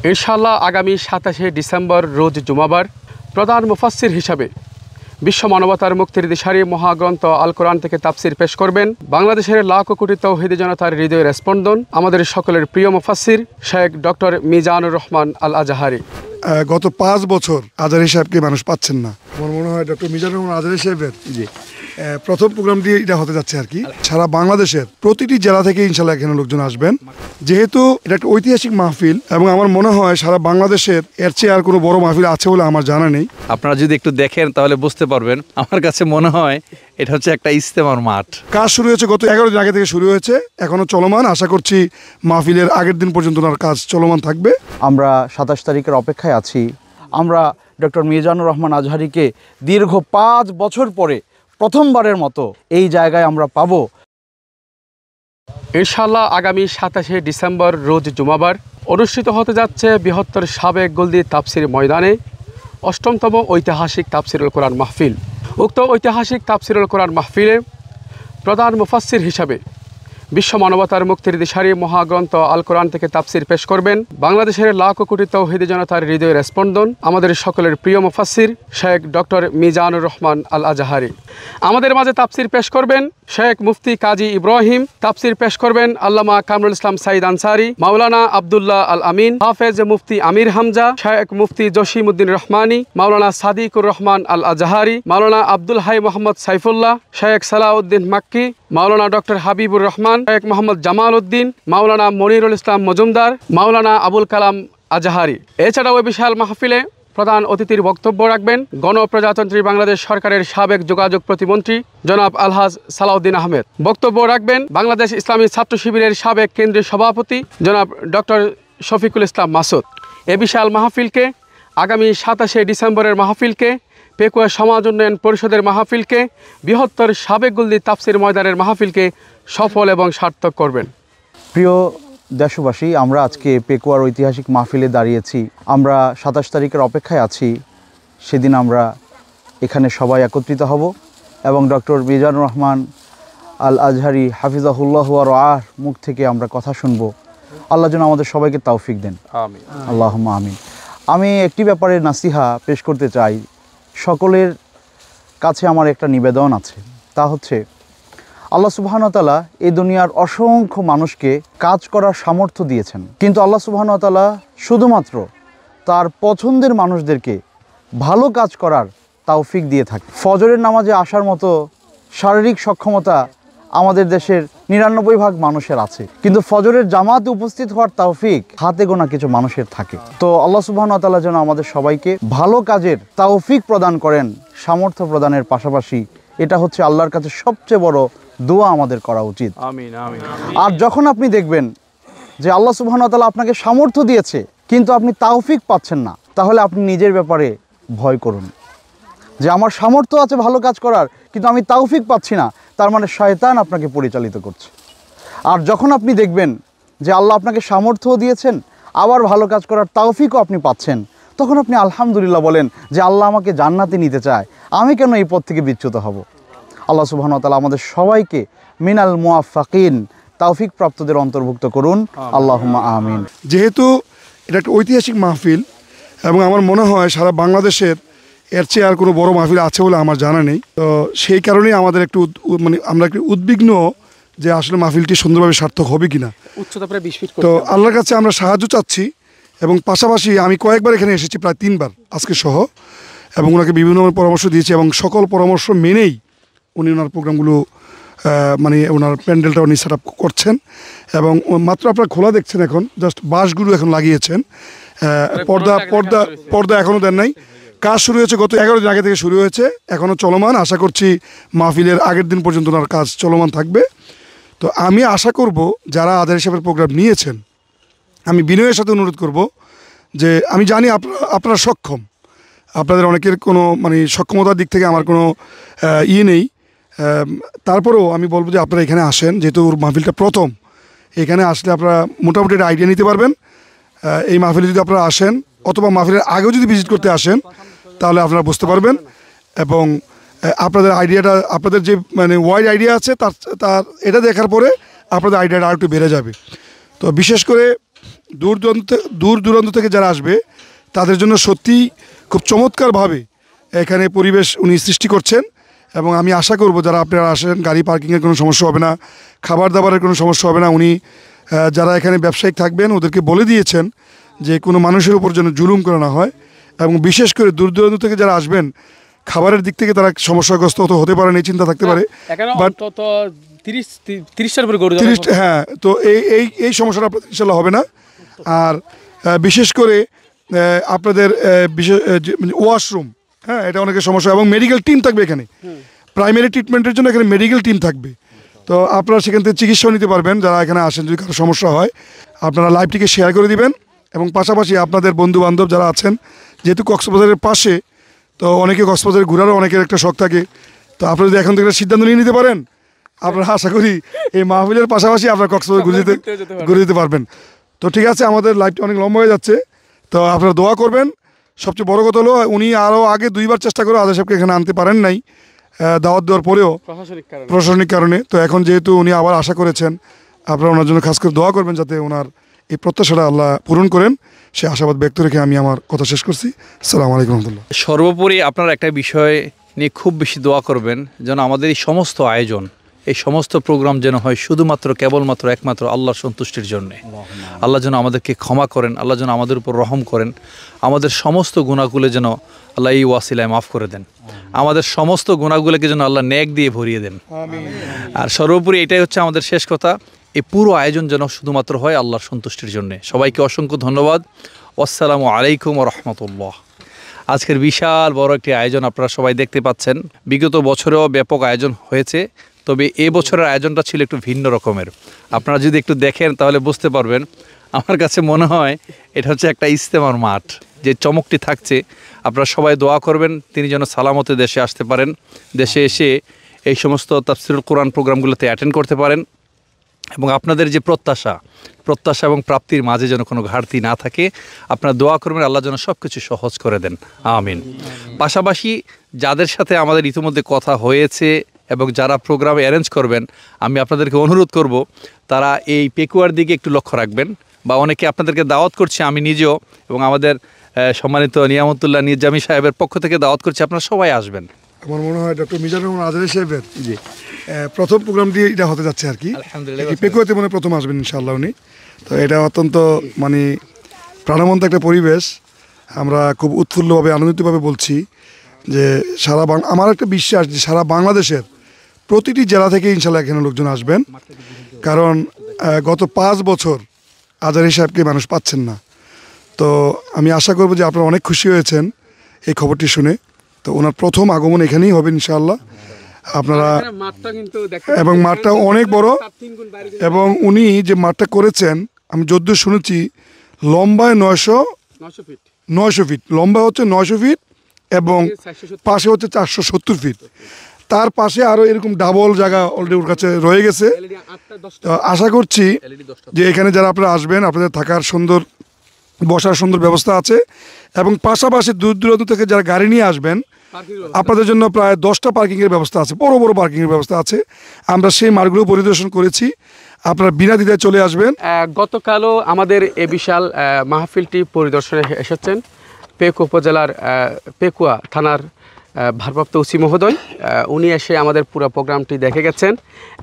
ইনশাআল্লাহ আগামী 27শে ডিসেম্বর রোজ জুমাবার প্রধান মুফাসসির হিসাবে বিশ্ব মানবতার মুক্তির দিশারি মহাগ্রন্থ আল কোরআন থেকে তাফসির পেশ করবেন বাংলাদেশের লাখো কোটি তাওহীদি জনতার হৃদয়ের স্পন্দন আমাদের সকলের প্রিয় মুফাসসির শেখ ডক্টর মিজানুর রহমান আল আজহারি। গত 5 বছর আজহারি সাহেবকে মানুষ পাচ্ছেন না। আমার মনে হয় ডক্টর মিজানুর রহমান আজহারি সাহেবের প্রথম প্রোগ্রামটি এটা হতে যাচ্ছে আর কি। সারা বাংলাদেশের প্রতিটি জেলা থেকে ইনশাল্লাহ এখানে লোকজন আসবেন, যেহেতু এটা একটা ঐতিহাসিক মাহফিল এবং আমার মনে হয় সারা বাংলাদেশের এর চেয়ে আর কোনো বড় মাহফিল আছে বলে আমার জানা নেই। আপনারা যদি একটু দেখেন তাহলে বুঝতে পারবেন। আমার কাছে মনে হয় এটা হচ্ছে একটা ইজতেমার মাঠ। কাজ শুরু হয়েছে গত 11 দিন আগে থেকে শুরু হয়েছে, এখনো চলমান। আশা করছি মাহফিলের আগের দিন পর্যন্ত ওনার কাজ চলমান থাকবে। আমরা 27 তারিখের অপেক্ষায় আছি। আমরা ডক্টর মিজানুর রহমান আজহারিকে দীর্ঘ 5 বছর পরে প্রথমবারের মতো এই জায়গায় আমরা পাবো। ইনশাআল্লাহ আগামী 27শে ডিসেম্বর রোজ জুমাবার অনুষ্ঠিত হতে যাচ্ছে বৃহত্তর সাবেক গোলদি তাফসির ময়দানে 8তম ঐতিহাসিক তাফসিরুল কোরআন মাহফিল। উক্ত ঐতিহাসিক তাফসিরুল কোরআন মাহফিলে প্রধান মুফাসসির হিসাবে বিশ্ব মানবতার মুক্তির দিশারি মহাগ্রন্থ আল কোরআন থেকে তাফসির পেশ করবেন বাংলাদেশের লাখো কোটি তাওহীদি জনতার হৃদয়ের স্পন্দন আমাদের সকলের প্রিয় মুফাসসির শেখ ডক্টর মিজানুর রহমান আল আজহারি। আমাদের মাঝে তাফসির পেশ করবেন শেখ মুফতি কাজী ইব্রাহিম, তাফসির পেশ করবেন আল্লামা কামরুল ইসলাম সাইদ আনসারি, মাওলানা আব্দুল্লাহ আল আমিন, হাফেজ মুফতি আমির হামজা, শেখ মুফতি জসিমউদ্দিন রহমানি, মাওলানা সাদিকুর রহমান আল আজহারি, মাওলানা আব্দুল হাই মোহাম্মদ সাইফুল্লাহ, শেখ সালাউদ্দিন মাক্কি, মাওলানা ডক্টর হাবিবুর রহমান, শেখ মোহাম্মদ জামাল উদ্দিন, মাওলানা মনিরুল ইসলাম মজুমদার, মাওলানা আবুল কালাম আজহারি। এছাড়াও ওই বিশাল মাহফিলে প্রধান অতিথির বক্তব্য রাখবেন গণপ্রজাতন্ত্রী বাংলাদেশ সরকারের সাবেক যোগাযোগ প্রতিমন্ত্রী জনাব আলহাজ সালাউদ্দিন আহমেদ। বক্তব্য রাখবেন বাংলাদেশ ইসলামী ছাত্র শিবিরের সাবেক কেন্দ্রীয় সভাপতি জনাব ডক্টর শফিকুল ইসলাম মাসুদ। এ বিশাল মাহফিলকে আগামী 27শে ডিসেম্বরের মাহফিলকে পেকুয়া সমাজ উন্নয়ন পরিষদের মাহফিলকে বৃহত্তর সাবেক গোলদি তাফসির ময়দানের মাহফিলকে সফল এবং সার্থক করবেন। প্রিয় দেশবাসী, আমরা আজকে পেকুয়ার ঐতিহাসিক মাহফিলে দাঁড়িয়েছি। আমরা 27 তারিখের অপেক্ষায় আছি। সেদিন আমরা এখানে সবাই একত্রিত হব এবং ডক্টর মিজানুর রহমান আল আজহারি হাফিজাহুল্লাহ ওয়া রাআহ মুখ থেকে আমরা কথা শুনব। আল্লাহ যেন আমাদের সবাইকে তৌফিক দেন, আমিন, আল্লাহুম্মা আমিন। আমি একটি ব্যাপারে নাসিহা পেশ করতে চাই। সকলের কাছে আমার একটা নিবেদন আছে, তা হচ্ছে আল্লাহ সুবহানাহু ওয়া তাআলা এই দুনিয়ার অসংখ্য মানুষকে কাজ করার সামর্থ্য দিয়েছেন, কিন্তু আল্লাহ সুবহানাহু ওয়া তাআলা শুধুমাত্র তার পছন্দের মানুষদেরকে ভালো কাজ করার তৌফিক দিয়ে থাকে। ফজরের নামাজে আসার মতো শারীরিক সক্ষমতা আমাদের দেশের 99% মানুষের আছে, কিন্তু ফজরের জামাতে উপস্থিত হওয়ার তৌফিক হাতে গোনা কিছু মানুষের থাকে। তো আল্লাহ সুবহানাহু ওয়া তাআলা যেন আমাদের সবাইকে ভালো কাজের তৌফিক প্রদান করেন, সামর্থ্য প্রদানের পাশাপাশি। এটা হচ্ছে আল্লাহর কাছে সবচেয়ে বড় দোয়া আমাদের করা উচিত। আমিন, আমিন। আর যখন আপনি দেখবেন যে আল্লাহ সুবহানাহু ওয়া তাআলা আপনাকে সামর্থ্য দিয়েছে কিন্তু আপনি তৌফিক পাচ্ছেন না, তাহলে আপনি নিজের ব্যাপারে ভয় করুন যে আমার সামর্থ্য আছে ভালো কাজ করার, কিন্তু আমি তৌফিক পাচ্ছি না, তার মানে শয়তান আপনাকে পরিচালিত করছে। আর যখন আপনি দেখবেন যে আল্লাহ আপনাকে সামর্থ্য দিয়েছেন আবার ভালো কাজ করার তৌফিকও আপনি পাচ্ছেন, তখন আপনি আলহামদুলিল্লাহ বলেন যে আল্লাহ আমাকে জান্নাতে নিতে চায়, আমি কেন এই পথ থেকে বিচ্যুত হব। আল্লাহ সুবহানাহু ওয়া তাআলা আমাদের সবাইকে মিনাল মুওয়াফফাকিন তৌফিক প্রাপ্তদের অন্তর্ভুক্ত করুন, আল্লাহুম্মা আমিন। যেহেতু এটা একটা ঐতিহাসিক মাহফিল এবং আমার মনে হয় সারা বাংলাদেশের এর চেয়ে আর কোনো বড় মাহফিল আছে বলে আমার জানা নেই। তো সেই কারণেই আমাদের একটু আমরা একটু উদ্বিগ্ন যে আসলে মাহফিলটি সুন্দরভাবে সার্থক হবে কিনা। তো আল্লাহর কাছে আমরা সাহায্য চাচ্ছি এবং পাশাপাশি আমি কয়েকবার এখানে এসেছি, প্রায় 3 বার আজকে সহ, এবং ওনাকে বিভিন্ন পরামর্শ দিয়েছি এবং সকল পরামর্শ মেনেই উনি ওনার প্রোগ্রামগুলো ওনার প্যান্ডেলটা উনি সেট আপ করছেন। এবং মাত্র আপনারা খোলা দেখছেন, এখন জাস্ট বাঁশগুলো এখন লাগিয়েছেন, পর্দা এখনও দেন নাই। কাজ শুরু হয়েছে গত 11 দিন আগে থেকে শুরু হয়েছে, এখনও চলমান। আশা করছি মাহফিলের আগের দিন পর্যন্ত ওনার কাজ চলমান থাকবে। তো আমি আশা করব যারা আজহারি সাহেবের প্রোগ্রাম নিয়েছেন, আমি বিনয়ের সাথে অনুরোধ করব যে আমি জানি আপনারা সক্ষম, আপনাদের অনেকের কোনো সক্ষমতার দিক থেকে আমার কোনো নেই, তারপরেও আমি বলবো যে আপনারা এখানে আসেন। যেহেতু মাহফিলটা প্রথম, এখানে আসলে আপনারা মোটামুটি একটা আইডিয়া নিতে পারবেন। এই মাহফিলে যদি আপনারা আসেন অথবা মাহফিলের আগেও যদি ভিজিট করতে আসেন তাহলে আপনারা বুঝতে পারবেন এবং আপনাদের আইডিয়াটা, আপনাদের যে ওয়াইড আইডিয়া আছে তার এটা দেখার পরে আপনাদের আইডিয়াটা আর একটু বেড়ে যাবে। তো বিশেষ করে দূর দূরান্ত থেকে যারা আসবে তাদের জন্য সত্যিই খুব চমৎকারভাবে এখানে পরিবেশ উনি সৃষ্টি করছেন। এবং আমি আশা করব যারা আপনারা আসেন গাড়ি পার্কিংয়ের কোনো সমস্যা হবে না, খাবার দাবারের কোনো সমস্যা হবে না। উনি যারা এখানে ব্যবসায়িক থাকবেন ওদেরকে বলে দিয়েছেন যে কোনো মানুষের উপর যেন জুলুম করা না হয়, এবং বিশেষ করে দূর দূরান্ত থেকে যারা আসবেন খাবারের দিক থেকে তারা সমস্যাগ্রস্ত হতে পারেন, এই চিন্তা থাকতে পারে। বাট 30টার উপরে গরু, হ্যাঁ, তো এই সমস্যাটা আপনাদের ইনশাল্লাহ হবে না। আর বিশেষ করে আপনাদের বিশেষ ওয়াশরুম, হ্যাঁ, এটা অনেকের সমস্যা, এবং মেডিকেল টিম থাকবে এখানে প্রাইমারি ট্রিটমেন্টের জন্য। এখানে মেডিকেল টিম থাকবে, তো আপনারা সেখান থেকে চিকিৎসাও নিতে পারবেন। যারা এখানে আসেন যদি কারো সমস্যা হয় আপনারা লাইভটিকে শেয়ার করে দিবেন, এবং পাশাপাশি আপনাদের বন্ধু বান্ধব যারা আছেন, যেহেতু কক্সবাজারের পাশে, তো অনেকে কক্সবাজারে ঘোরারও অনেকের একটা শখ থাকে, তো আপনারা যদি এখন থেকে একটা সিদ্ধান্ত নিয়ে নিতে পারেন, আপনারা আশা করি এই মাহফিলের পাশাপাশি আপনারা কক্সবাজার ঘুরে যেতে পারবেন। তো ঠিক আছে, আমাদের লাইভটি অনেক লম্বা হয়ে যাচ্ছে, তো আপনারা দোয়া করবেন। সবচেয়ে বড় কথা হলো উনি আরও আগে 2বার চেষ্টা করে আজাদ সাহেবকে এখানে আনতে পারেন নাই দাওয়াত দেওয়ার পরেও প্রশাসনিক কারণে। তো এখন যেহেতু উনি আবার আশা করেছেন, আপনারা ওনার জন্য খাস করে দোয়া করবেন যাতে ওনার এই প্রত্যাশাটা আল্লাহ পূরণ করেন। সে আশাবাদ ব্যক্ত রেখে আমি আমার কথা শেষ করছি। আসসালামু আলাইকুম রহমতুল্লাহ। সর্বোপরি আপনারা একটা বিষয় নিয়ে খুব বেশি দোয়া করবেন, যেন আমাদের এই সমস্ত আয়োজন, এই সমস্ত প্রোগ্রাম যেন হয় শুধুমাত্র কেবলমাত্র একমাত্র আল্লাহর সন্তুষ্টির জন্যে। আল্লাহ যেন আমাদেরকে ক্ষমা করেন, আল্লাহ যেন আমাদের উপর রহম করেন, আমাদের সমস্ত গুনাহগুলো যেন আল্লাহ এই ওয়াসিলায় মাফ করে দেন, আমাদের সমস্ত গুনাহগুলোকে যেন আল্লাহ নেক দিয়ে ভরিয়ে দেন। আর সর্বোপরি এটাই হচ্ছে আমাদের শেষ কথা, এই পুরো আয়োজন যেন শুধুমাত্র হয় আল্লাহর সন্তুষ্টির জন্যে। সবাইকে অসংখ্য ধন্যবাদ। আসসালামু আলাইকুম ওয়া রাহমাতুল্লাহ। আজকের বিশাল বড় একটি আয়োজন আপনারা সবাই দেখতে পাচ্ছেন। বিগত বছরেও ব্যাপক আয়োজন হয়েছে, তবে এই বছরের আয়োজনটা ছিল একটু ভিন্ন রকমের। আপনারা যদি একটু দেখেন তাহলে বুঝতে পারবেন। আমার কাছে মনে হয় এটা হচ্ছে একটা ইজতেমার মাঠ, যে চমকটি থাকছে। আপনারা সবাই দোয়া করবেন তিনি যেন সালামতে দেশে আসতে পারেন, দেশে এসে এই সমস্ত তাফসিরুল কোরআন প্রোগ্রামগুলোতে অ্যাটেন্ড করতে পারেন, এবং আপনাদের যে প্রত্যাশা এবং প্রাপ্তির মাঝে যেন কোনো ঘাটতি না থাকে। আপনারা দোয়া করবেন আল্লাহ যেন সব কিছু সহজ করে দেন, আমিন। পাশাপাশি যাদের সাথে আমাদের ইতিমধ্যে কথা হয়েছে এবং যারা প্রোগ্রামে অ্যারেঞ্জ করবেন, আমি আপনাদেরকে অনুরোধ করব তারা এই পেকুয়ার দিকে একটু লক্ষ্য রাখবেন। বা অনেকে আপনাদেরকে দাওয়াত করছে, আমি নিজেও এবং আমাদের সম্মানিত নিয়ামতুল্লাহ নিজামী সাহেবের পক্ষ থেকে দাওয়াত করছি, আপনারা সবাই আসবেন। আমার মনে হয় ডক্টর মিজানুর রহমান আজহারী সাহেবের প্রথম প্রোগ্রাম দিয়ে এটা হতে যাচ্ছে আর কি। পেকুয়াতে মনে প্রথম আসবেন ইনশাআল্লাহ উনি। তো এটা অত্যন্ত মানে প্রাণবন্ত একটা পরিবেশ। আমরা খুব উৎফুল্লভাবে আনন্দিতভাবে বলছি যে আমার একটা বিশ্বাস যে সারা বাংলাদেশের প্রতিটি জেলা থেকে ইনশাআল্লাহ এখানে লোকজন আসবেন, কারণ গত 5 বছর আজহারী সাহেবকে মানুষ পাচ্ছেন না। তো আমি আশা করব যে আপনারা অনেক খুশি হয়েছেন এই খবরটি শুনে। তো ওনার প্রথম আগমন এখানেই হবে ইনশাআল্লাহ। আপনারা এবং মাঠটা অনেক বড়, এবং উনি যে মাঠটা করেছেন আমি যদ্দূর শুনেছি লম্বায় 900 ফিট, লম্বা হচ্ছে 900 ফিট এবং পাশে হচ্ছে 470 ফিট। তার পাশে আরও এরকম ডাবল জায়গা অলরেডি ওর কাছে রয়ে গেছে। তো আশা করছি যে এখানে যারা আপনারা আসবেন আপনাদের থাকার সুন্দর, বসার সুন্দর ব্যবস্থা আছে, এবং পাশাপাশি দূর দূরান্ত থেকে যারা গাড়ি নিয়ে আসবেন আপনাদের জন্য প্রায় 10টা পার্কিংয়ের ব্যবস্থা আছে, বড় বড় পার্কিংয়ের ব্যবস্থা আছে। আমরা সেই মার্গগুলো পরিদর্শন করেছি, আপনারা বিনা দ্বিধায় চলে আসবেন। গতকালও আমাদের এই বিশাল মাহফিলটি পরিদর্শনে এসেছেন পেকুয়া উপজেলার পেকুয়া থানার ভারপ্রাপ্ত ওসি মহোদয়। উনি এসে আমাদের পুরো প্রোগ্রামটি দেখে গেছেন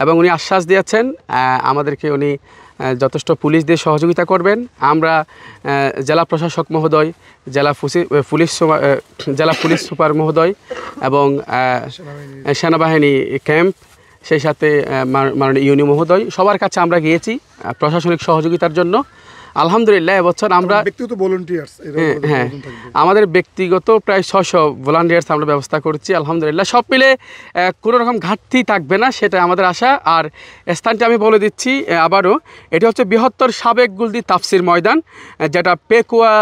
এবং উনি আশ্বাস দিয়েছেন আমাদেরকে উনি যথেষ্ট পুলিশ দিয়ে সহযোগিতা করবেন। আমরা জেলা প্রশাসক মহোদয়, জেলা পুলিশ সুপার মহোদয় এবং সেনাবাহিনী ক্যাম্প, সেই সাথে মাননীয় ইউনি মহোদয়, সবার কাছে আমরা গিয়েছি প্রশাসনিক সহযোগিতার জন্য। আলহামদুলিল্লাহ এবছর আমরা হ্যাঁ আমাদের ব্যক্তিগত প্রায় 600 ভলান্টিয়ার্স আমরা ব্যবস্থা করছি। আলহামদুলিল্লাহ সব মিলে কোনো রকম ঘাটতি থাকবে না, সেটা আমাদের আশা। আর স্থানটি আমি বলে দিচ্ছি আবারও, এটি হচ্ছে বৃহত্তর সাবেক গুলদি তাফসির ময়দান, যেটা পেকুয়া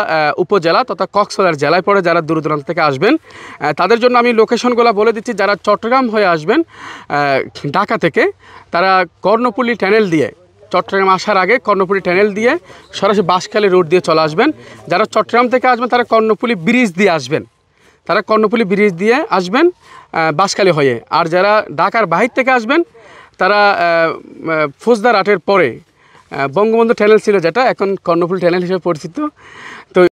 উপজেলা তথা কক্সবাজার জেলায় পড়ে। যারা দূর দূরান্ত থেকে আসবেন তাদের জন্য আমি লোকেশনগুলো বলে দিচ্ছি। যারা চট্টগ্রাম হয়ে আসবেন ঢাকা থেকে, তারা কর্ণফুলী টানেল দিয়ে, চট্টগ্রাম আসার আগে কর্ণফুলী টানেল দিয়ে সরাসরি বাঁশখালী রোড দিয়ে চলে আসবেন। যারা চট্টগ্রাম থেকে আসবেন তারা কর্ণফুলী ব্রিজ দিয়ে আসবেন, বাঁশখালী হয়ে। আর যারা ঢাকার বাহির থেকে আসবেন তারা ফৌজদার হাটের পরে বঙ্গবন্ধু টানেল ছিল যেটা এখন কর্ণফুলী টানেল হিসেবে পরিচিত। তো